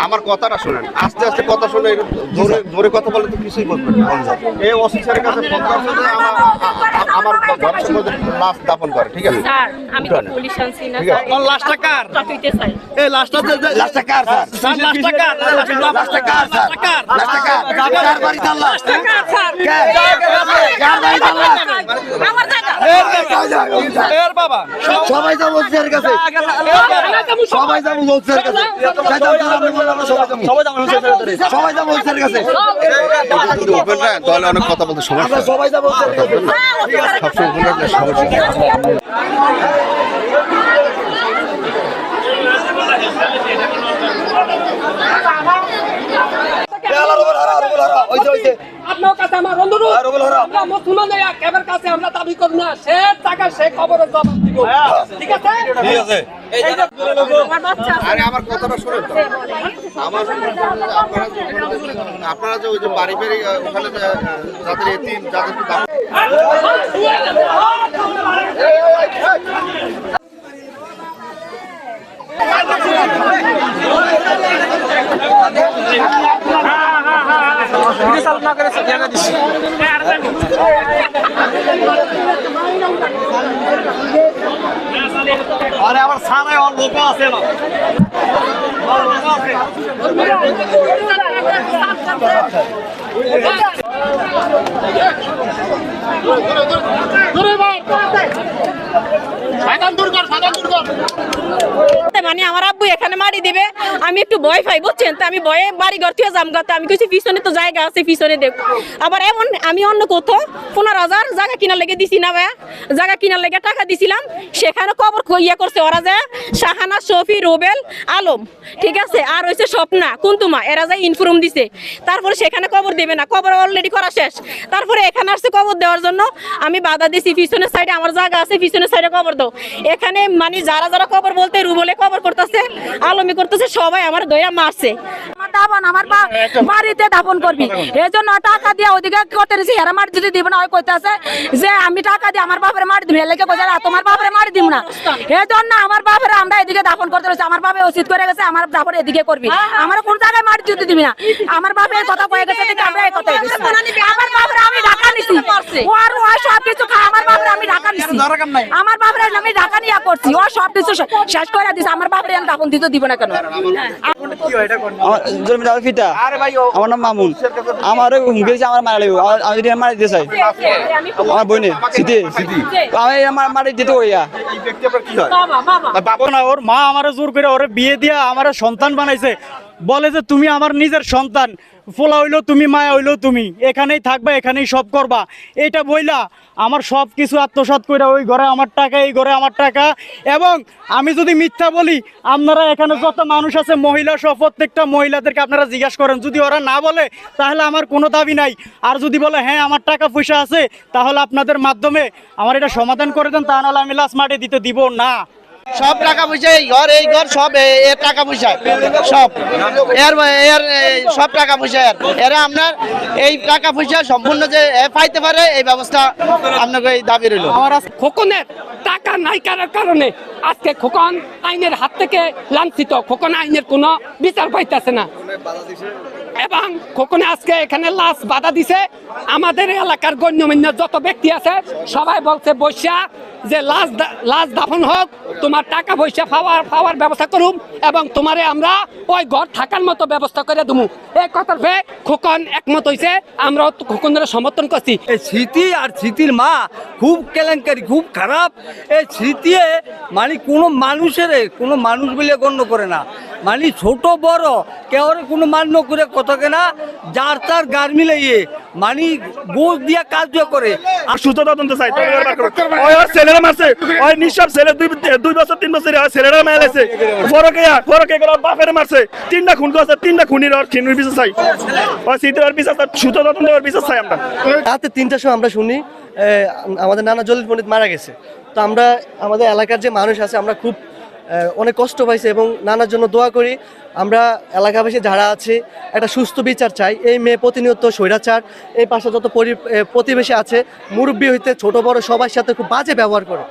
আমার কথাটা শুনেন, আস্তে আস্তে কথা শুনে ধরে ধরে কথা বলে তো কিছুই বলবেন না। এই অফিসারের কাছে ফোন করছে যে আমার ঘরের মধ্যে লাশ দাফন করে, ঠিক আছে? স্যার আমি তো পুলিশ আনছি না স্যার। কোন লাশটা কার? চাতুইতে চাই। এই লাশটা লাশটা কার স্যার? স্যার লাশটা কার? লাশটা কার স্যার? লাশটা কার? কার বাড়ি তার লাশ? কার স্যার? কার বাড়ি তার লাশ? আমার জায়গা। এর বাবা সবাই যাবো অফিসারের কাছে, সবাই যাবো অফিসারের কাছে, সবাই যাবো অফিসারের কাছে। তাহলে অনেক কথা বলতে সমস্যা, সবাই যাবো অফিসারের কাছে, সবসময় সমস্যা। আপনার কাছে আমার অনুরোধ, আমরা মুসলমানের একের কাছে আমরা দাবি করি না, সে টাকা সে খবরের জবাব দিব, ঠিক আছে? ঠিক আছে। আরে আমার কথাটা শুনেন তো, আপনারা যে ওই যে বাড়ি বাড়ি ওখানে যাদের এতিম যাদের দাম আরে আমার সানায় ওর লোক আছে না, মানে আমার আব্বু এখানে মারি দিবে, আমি একটু ভয় পাই বুঝছেন, তো আমি ভয়ে বাড়ি ঘর থেকে যাম গাতে। আমি কিছু পিছনে তো জায়গা আছে, পিছনে দেখ। আবার এমন আমি অন্য কোথাও 15,000 জায়গা কিনা লেগে দিছি না ভাইয়া, জায়গা কিনা লেগে টাকা দিছিলাম, সেখানে কবর ইয়ে করছে ওরা যায় শাহানা, শফি, রুবেল, আলম, ঠিক আছে, আর হয়েছে স্বপ্না, কুন্তুমা, এরা যায় ইনফর্ম দিছে। তারপরে সেখানে কবর দেবে না, কবর অলরেডি করা শেষ। তারপরে এখানে আসছে কবর দেওয়ার জন্য, আমি বাধা দিছি, পিছনের সাইডে আমার জায়গা আছে, পিছনের সাইডে কবর দাও। এখানে মানে যারা যারা কবর বলতে রুবেলে কবর করতেছে, আলমি করতেছে, সবাই আমার দয়া মারছে। দাফন আমার বাড়িতে দাফন করবি এই জন্য টাকা দিয়ে ওদিকে করতে দিছি এরা মাটি দিতে দিব না ওই কইতাছে যে আমি টাকা দিয়ে আমার বাপের মাটি দিব এলাকে কইছে তোমার বাপের মাটি দিব না এই জন্য আমার বাপের আমরা এদিকে দাফন করতে রয়েছে আমার বাপে উচিত করে গেছে আমার দাফন এদিকে করবি আমার কোন জায়গায় মাটি দিতে দিবি না আমার বাপে এই কথা কয়ে গেছে দেখে আমরা এই কথা গেছি আমার বাপের আমি ঢাকা নিছি ওর ও সব কিছু আমার বাপের আমি ঢাকা নিছি আমার বাপের আমি ঢাকা নিয়ে করছি ও সব কিছু শেষ করে দিছে আমার বাপের আমি দাফন দিতে দিব না কেন আমার নাম মামুন আমার আমার মারা লাগবে আমি যদি মারা দিতে চাই আমার বইনে স্মৃতি আমি আমার মারা দিতে হইয়া এই ব্যক্তি আপনার কি হয় বাবা না ওর মা আমারে জোর করে ওরে বিয়ে দিয়া আমার সন্তান বানাইছে বলে যে তুমি আমার নিজের সন্তান ফোলা হইলো তুমি মায়া হইলো তুমি এখানেই থাকবা এখানেই সব করবা এটা বইলা আমার সব কিছু আত্মসাৎ করে ওই ঘরে আমার টাকা এই ঘরে আমার টাকা এবং আমি যদি মিথ্যা বলি আপনারা এখানে যত মানুষ আছে মহিলা সহ প্রত্যেকটা মহিলাদেরকে আপনারা জিজ্ঞাসা করেন যদি ওরা না বলে তাহলে আমার কোনো দাবি নাই আর যদি বলে হ্যাঁ আমার টাকা পয়সা আছে তাহলে আপনাদের মাধ্যমে আমার এটা সমাধান করে দেন তা নাহলে আমি লাশ মাটি দিতে দিব না সব টাকা পয়সা এই ঘর সব এর টাকা পয়সা সব এর সব টাকা পয়সা এরা আপনার এই টাকা পয়সা সম্পূর্ণ যে পাইতে পারে এই ব্যবস্থা আপনাকে এই দাবি রইল খোকনের টাকা নাই করার কারণে আজকে খোকন আইনের হাত থেকে লাঞ্ছিত খোকন আইনের কোনো বিচার পাইতেছে না এবং খোকনে আজকে এখানে লাশ বাধা দিছে আমাদের এলাকার গণ্যমান্য যত ব্যক্তি আছে সবাই বলছে বৈশা যে লাশ দাফন হোক তোমার টাকা পয়সা পাওয়ার ব্যবস্থা করুম এবং তোমারে আমরা ওই ঘর থাকার মতো ব্যবস্থা করে দেবো এই কথার ভে খোকন একমত হয়েছে আমরাও খোকনের সমর্থন করছি এই স্মৃতি আর স্মৃতির মা খুব কেলেঙ্কারি খুব খারাপ এই স্মৃতি মানে কোনো মানুষের কোনো মানুষ বলে গণ্য করে না মানে ছোট বড় কেউ কোনো মান্য করে কথাকে না যার তার গার মিলাইয়ে মানে গোস দিয়া কাজ দিয়ে করে আর সুতো তদন্ত চাই ওই ছেলেরা মারছে ওই নিঃসব ছেলে 2 বছর 3 বছর ছেলেরা মেলেছে ফরকে গেল বাপের মারছে 3টা খুন করছে 3টা খুনির আর খিনুর বিচার চাই ওই সিটের বিচার সুতো তদন্ত বিচার চাই আমরা রাতে 3টার সময় আমরা শুনি আমাদের নানা জলিল পণ্ডিত মারা গেছে তো আমরা আমাদের এলাকার যে মানুষ আছে আমরা খুব অনেক কষ্ট পাইছি এবং নানার জন্য দোয়া করি আমরা এলাকাবাসী যারা আছে একটা সুস্থ বিচার চাই এই মেয়ে প্রতিনিয়ত স্বৈরাচার এই পাশে যত প্রতিবেশী আছে মুরব্বী হইতে ছোট বড় সবার সাথে খুব বাজে ব্যবহার করে